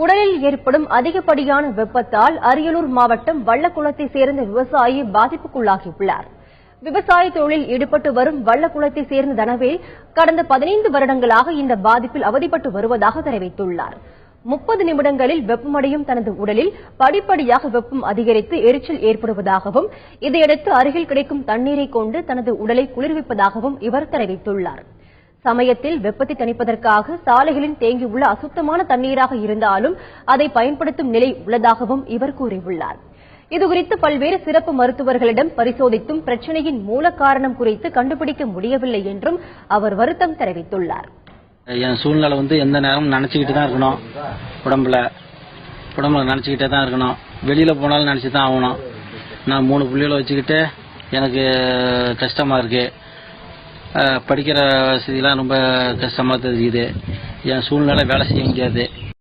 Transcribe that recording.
உடலில் ஏற்படும் அதிகப்படியான வெப்பத்தால் அரியலூர் மாவட்டம் வள்ளக்குளத்தை சேர்ந்த விவசாயி பாதிப்புக்குள்ளாகியுள்ளார். விவசாய தொழிலில் ஈடுபட்டு வரும் வள்ளக்குளத்தை சேர்ந்த தனவேல் கடந்த 15 வருடங்களாக இந்த பாதிப்பில் அவதிப்பட்டு வருவதாக தெரிவித்துள்ளார். 30 நிமிடங்களில் வெப்பமடையும் தனது உடலில் படிப்படியாக வெப்பம் அதிகரித்து எரிச்சல் ஏற்படுவதாகவும், இதையடுத்து அருகில் கிடைக்கும் தண்ணீரை கொண்டு தனது உடலை குளிர்விப்பதாகவும் இவர் தெரிவித்துள்ளார். சமயத்தில் வெப்பத்தை தணிப்பதற்காக சாலைகளில் தேங்கியுள்ள அசுத்தமான தண்ணீராக இருந்தாலும் அதை பயன்படுத்தும் நிலை உள்ளதாகவும் இவர் கூறியுள்ளார். இதுகுறித்து பல்வேறு சிறப்பு மருத்துவர்களிடம் பரிசோதித்தும் பிரச்சனையின் மூல காரணம் குறித்து கண்டுபிடிக்க முடியவில்லை என்றும் அவர் வருத்தம் தெரிவித்துள்ளார். என் சூழ்நிலை எந்த நேரமும் நினைச்சுக்கிட்டு தான் இருக்கணும். உடம்புல நினைச்சுக்கிட்டே தான் இருக்கணும். வெளியில போனாலும் நினைச்சு தான் ஆகணும். நான் 3 பிள்ளைகளை வச்சுக்கிட்டு எனக்கு கஷ்டமா இருக்கு. படிக்கிற வசதியெல்லாம் ரொம்ப கஷ்டமா தெரியுது. என் சூழ்நிலை வேலை செய்ய முடியாது.